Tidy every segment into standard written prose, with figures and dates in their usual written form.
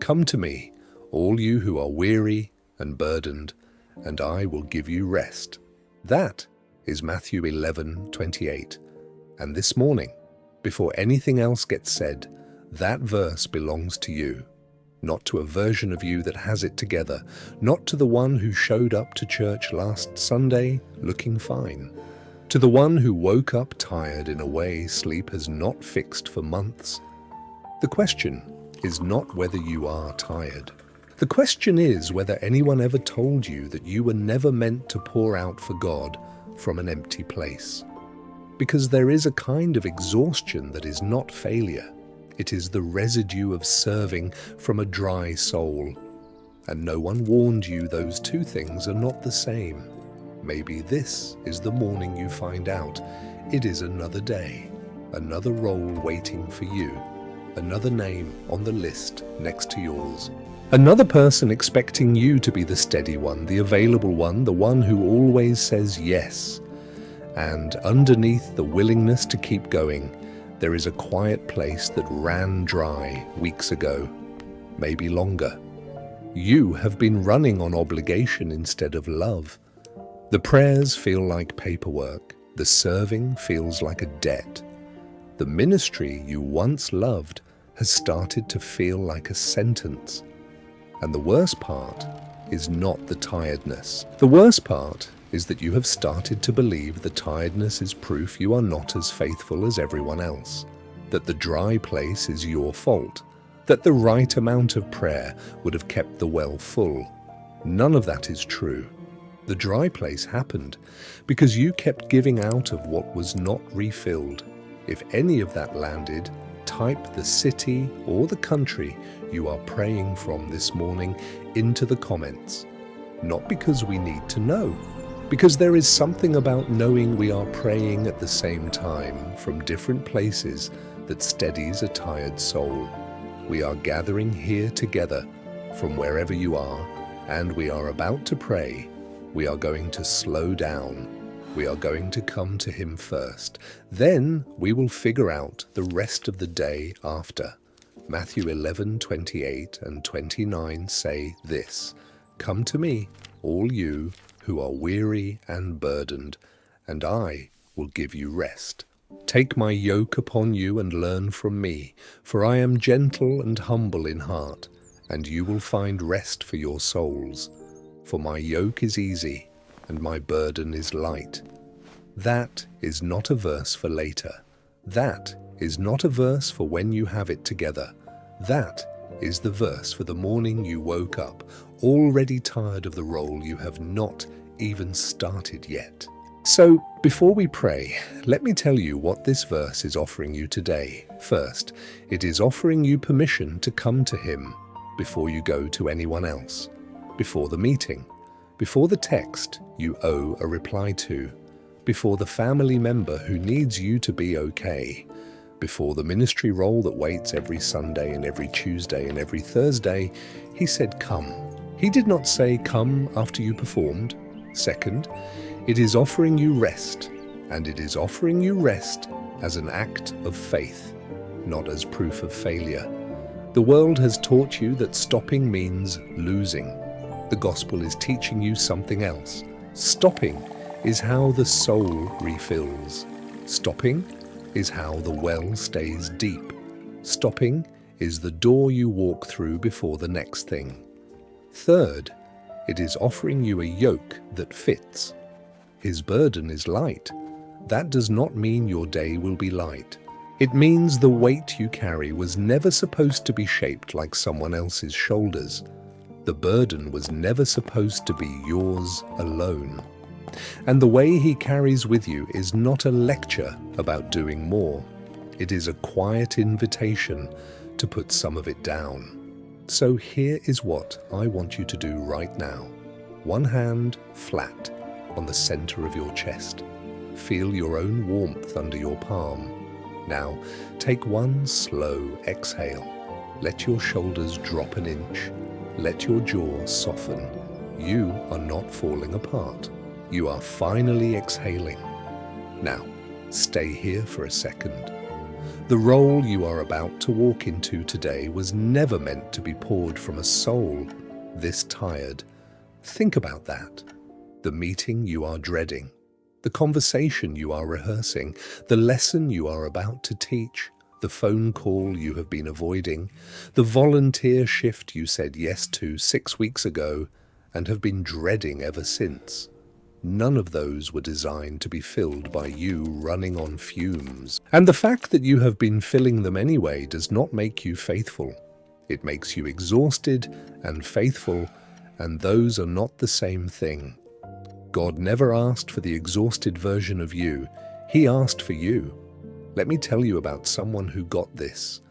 Come to me, all you who are weary and burdened, and I will give you rest. That is Matthew 11:28. And this morning, before anything else gets said, that verse belongs to you. Not to a version of you that has it together, not to the one who showed up to church last Sunday looking fine, to the one who woke up tired in a way sleep has not fixed for months. The question is not whether you are tired. The question is whether anyone ever told you that you were never meant to pour out for God from an empty place. Because there is a kind of exhaustion that is not failure. It is the residue of serving from a dry soul. And no one warned you those two things are not the same. Maybe this is the morning you find out it is another day, another role waiting for you, another name on the list next to yours. Another person expecting you to be the steady one, the available one, the one who always says yes. And underneath the willingness to keep going, there is a quiet place that ran dry weeks ago, maybe longer. You have been running on obligation instead of love. The prayers feel like paperwork. The serving feels like a debt. The ministry you once loved has started to feel like a sentence. And the worst part is not the tiredness. The worst part is that you have started to believe the tiredness is proof you are not as faithful as everyone else, that the dry place is your fault, that the right amount of prayer would have kept the well full. None of that is true. The dry place happened because you kept giving out of what was not refilled. If any of that landed, type the city or the country you are praying from this morning into the comments. Not because we need to know, because there is something about knowing we are praying at the same time from different places that steadies a tired soul. We are gathering here together from wherever you are, and we are about to pray. We are going to slow down. We are going to come to Him first. Then we will figure out the rest of the day after. Matthew 11:28 and 29 say this, "Come to me, all you who are weary and burdened, and I will give you rest. Take my yoke upon you and learn from me, for I am gentle and humble in heart, and you will find rest for your souls. For my yoke is easy, and my burden is light." That is not a verse for later. That is not a verse for when you have it together. That is the verse for the morning you woke up, already tired of the role you have not even started yet. So, before we pray, let me tell you what this verse is offering you today. First, it is offering you permission to come to Him before you go to anyone else, before the meeting, before the text you owe a reply to, before the family member who needs you to be okay, before the ministry role that waits every Sunday and every Tuesday and every Thursday. He said, "Come." He did not say, "Come after you performed." Second, it is offering you rest, and it is offering you rest as an act of faith, not as proof of failure. The world has taught you that stopping means losing. The gospel is teaching you something else. Stopping is how the soul refills. Stopping is how the well stays deep. Stopping is the door you walk through before the next thing. Third, it is offering you a yoke that fits. His burden is light. That does not mean your day will be light. It means the weight you carry was never supposed to be shaped like someone else's shoulders. The burden was never supposed to be yours alone. And the way He carries with you is not a lecture about doing more. It is a quiet invitation to put some of it down. So here is what I want you to do right now. One hand flat on the center of your chest. Feel your own warmth under your palm. Now, take one slow exhale. Let your shoulders drop an inch. Let your jaw soften. You are not falling apart. You are finally exhaling. Now, stay here for a second. The role you are about to walk into today was never meant to be poured from a soul this tired. Think about that. The meeting you are dreading, the conversation you are rehearsing, the lesson you are about to teach, the phone call you have been avoiding, the volunteer shift you said yes to 6 weeks ago and have been dreading ever since. None of those were designed to be filled by you running on fumes. And the fact that you have been filling them anyway does not make you faithful. It makes you exhausted and faithful, and those are not the same thing. God never asked for the exhausted version of you. He asked for you. Let me tell you about someone who got this.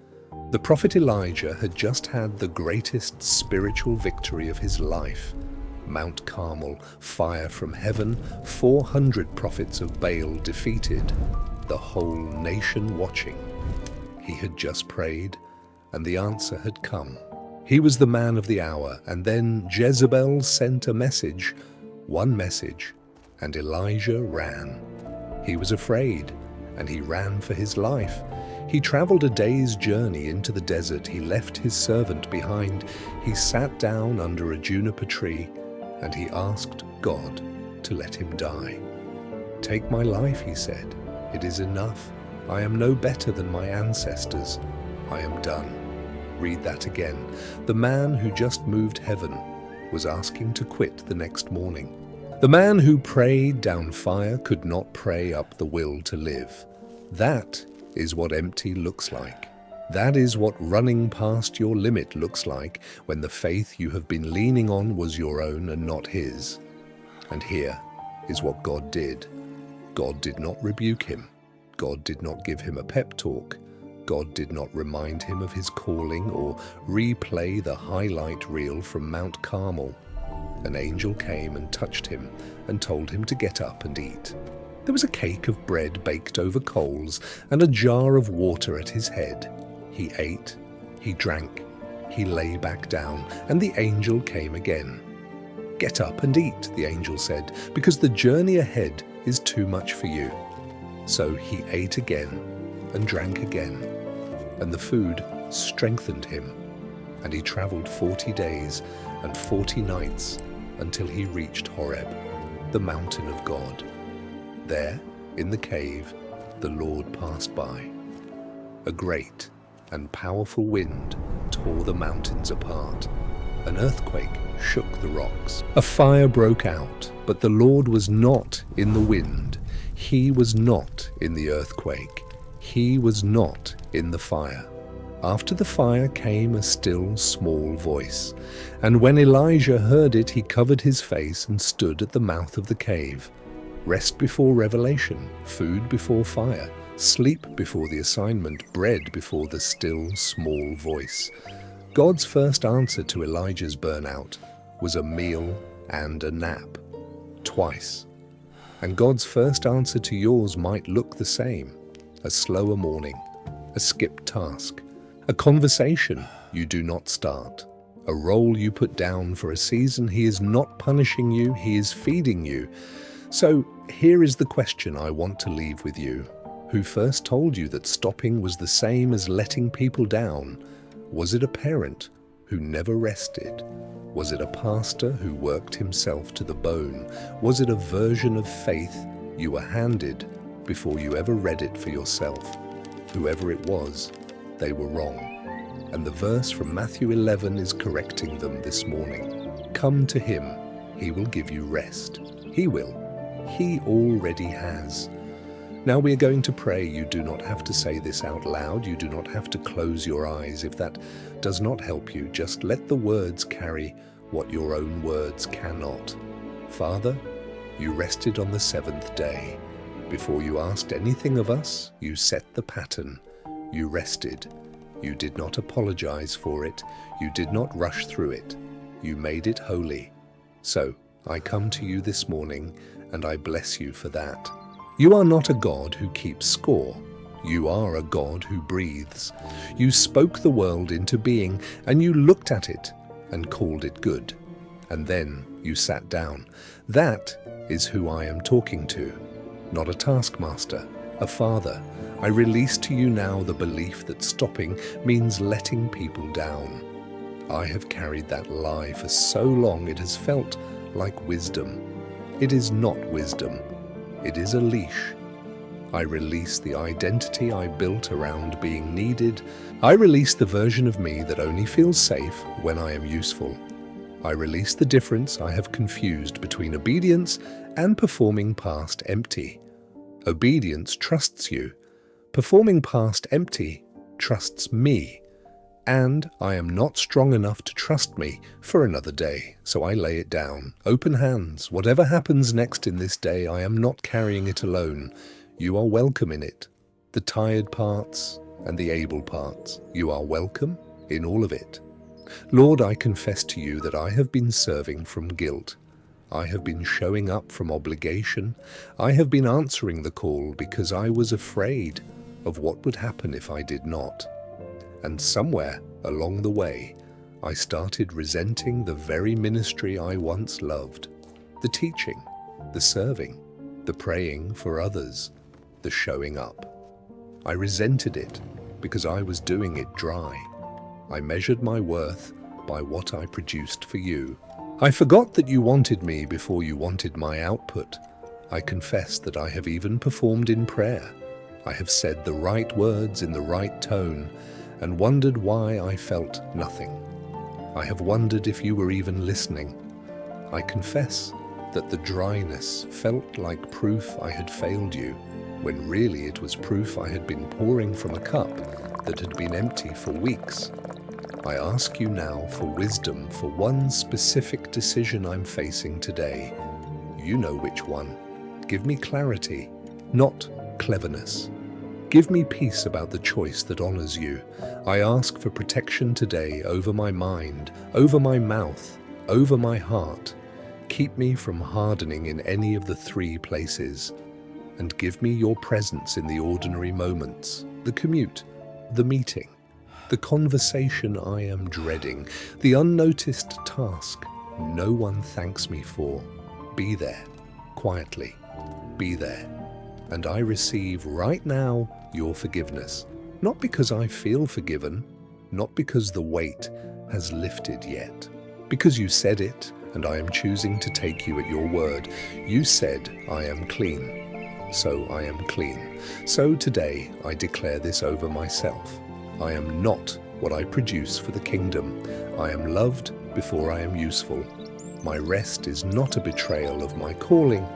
The prophet Elijah had just had the greatest spiritual victory of his life. Mount Carmel, fire from heaven, 400 prophets of Baal defeated, the whole nation watching. He had just prayed, and the answer had come. He was the man of the hour, and then Jezebel sent a message, one message, and Elijah ran. He was afraid, and he ran for his life. He traveled a day's journey into the desert. He left his servant behind. He sat down under a juniper tree, and he asked God to let him die. "Take my life," he said. "It is enough. I am no better than my ancestors. I am done." Read that again. The man who just moved heaven was asking to quit the next morning. The man who prayed down fire could not pray up the will to live. That is what empty looks like. That is what running past your limit looks like when the faith you have been leaning on was your own and not his. And here is what God did. God did not rebuke him. God did not give him a pep talk. God did not remind him of his calling or replay the highlight reel from Mount Carmel. An angel came and touched him and told him to get up and eat. There was a cake of bread baked over coals and a jar of water at his head. He ate, he drank, he lay back down, and the angel came again. "Get up and eat," the angel said, "because the journey ahead is too much for you." So he ate again and drank again, and the food strengthened him, and he traveled 40 days and 40 nights until he reached Horeb, the mountain of God. There, in the cave, the Lord passed by. A great and powerful wind tore the mountains apart. An earthquake shook the rocks. A fire broke out, but the Lord was not in the wind. He was not in the earthquake. He was not in the fire. After the fire came a still small voice, and when Elijah heard it, he covered his face and stood at the mouth of the cave. Rest before revelation, food before fire, sleep before the assignment, bread before the still small voice. God's first answer to Elijah's burnout was a meal and a nap. Twice. And God's first answer to yours might look the same. A slower morning, a skipped task, a conversation you do not start, a role you put down for a season. He is not punishing you, he is feeding you. So here is the question I want to leave with you. Who first told you that stopping was the same as letting people down? Was it a parent who never rested? Was it a pastor who worked himself to the bone? Was it a version of faith you were handed before you ever read it for yourself? Whoever it was, they were wrong. And the verse from Matthew 11 is correcting them this morning. Come to him, he will give you rest. He will. He already has. Now we are going to pray. You do not have to say this out loud. You do not have to close your eyes. If that does not help you, just let the words carry what your own words cannot. Father, you rested on the seventh day. Before you asked anything of us, you set the pattern. You rested. You did not apologize for it. You did not rush through it. You made it holy. So I come to you this morning, and I bless you for that. You are not a God who keeps score. You are a God who breathes. You spoke the world into being, and you looked at it and called it good. And then you sat down. That is who I am talking to. Not a taskmaster, a father, I release to you now the belief that stopping means letting people down. I have carried that lie for so long it has felt like wisdom. It is not wisdom. It is a leash. I release the identity I built around being needed. I release the version of me that only feels safe when I am useful. I release the difference I have confused between obedience and performing past empty. Obedience trusts you. Performing past empty trusts me. And I am not strong enough to trust me for another day, so I lay it down. Open hands. Whatever happens next in this day, I am not carrying it alone. You are welcome in it. The tired parts and the able parts. You are welcome in all of it. Lord, I confess to you that I have been serving from guilt. I have been showing up from obligation. I have been answering the call because I was afraid of what would happen if I did not. And somewhere along the way, I started resenting the very ministry I once loved. The teaching, the serving, the praying for others, the showing up. I resented it because I was doing it dry. I measured my worth by what I produced for you. I forgot that you wanted me before you wanted my output. I confess that I have even performed in prayer. I have said the right words in the right tone and wondered why I felt nothing. I have wondered if you were even listening. I confess that the dryness felt like proof I had failed you, when really it was proof I had been pouring from a cup that had been empty for weeks. I ask you now for wisdom for one specific decision I'm facing today. You know which one. Give me clarity, not cleverness. Give me peace about the choice that honors you. I ask for protection today over my mind, over my mouth, over my heart. Keep me from hardening in any of the three places. And give me your presence in the ordinary moments, the commute, the meeting, the conversation I am dreading, the unnoticed task no one thanks me for. Be there, quietly, be there. And I receive right now your forgiveness, not because I feel forgiven, not because the weight has lifted yet, because you said it and I am choosing to take you at your word. You said I am clean, so I am clean. So today I declare this over myself. I am not what I produce for the kingdom. I am loved before I am useful. My rest is not a betrayal of my calling.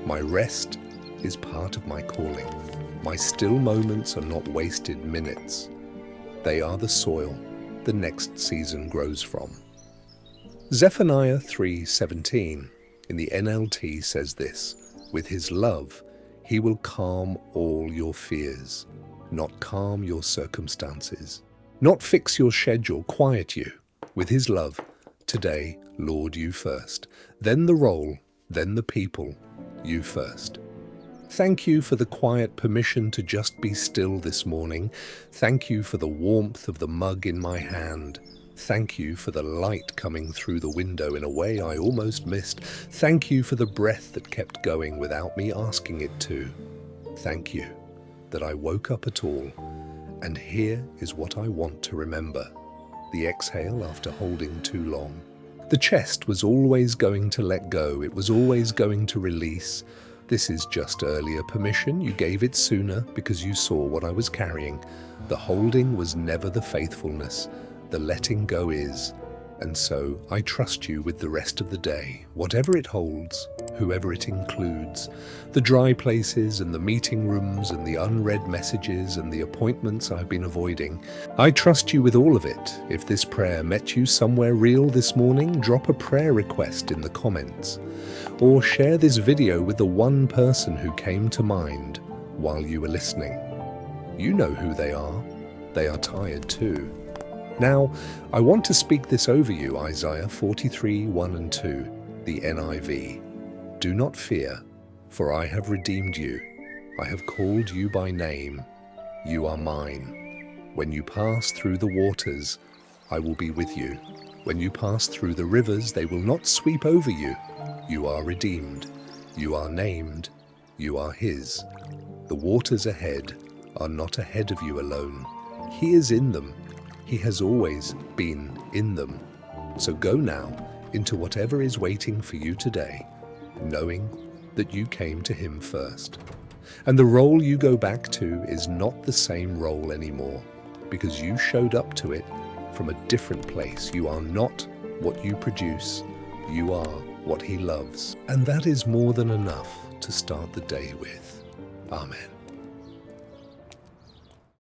My rest is part of my calling. My still moments are not wasted minutes. They are the soil the next season grows from. Zephaniah 3:17 in the NLT says this: with his love, he will calm all your fears, not calm your circumstances, not fix your schedule, quiet you. With his love, today, Lord, you first, then the role, then the people, you first. Thank you for the quiet permission to just be still this morning. Thank you for the warmth of the mug in my hand. Thank you for the light coming through the window in a way I almost missed. Thank you for the breath that kept going without me asking it to. Thank you that I woke up at all. And here is what I want to remember: the exhale after holding too long. The chest was always going to let go. It was always going to release. This is just earlier permission. You gave it sooner because you saw what I was carrying. The holding was never the faithfulness. The letting go is. And so I trust you with the rest of the day, whatever it holds, whoever it includes, the dry places and the meeting rooms and the unread messages and the appointments I've been avoiding. I trust you with all of it. If this prayer met you somewhere real this morning, drop a prayer request in the comments, or share this video with the one person who came to mind while you were listening. You know who they are. They are tired too. Now, I want to speak this over you, Isaiah 43:1 and 2, the NIV. Do not fear, for I have redeemed you. I have called you by name. You are mine. When you pass through the waters, I will be with you. When you pass through the rivers, they will not sweep over you. You are redeemed. You are named. You are his. The waters ahead are not ahead of you alone. He is in them. He has always been in them. So go now into whatever is waiting for you today, knowing that you came to him first. And the role you go back to is not the same role anymore, because you showed up to it from a different place. You are not what you produce. You are what he loves. And that is more than enough to start the day with. Amen.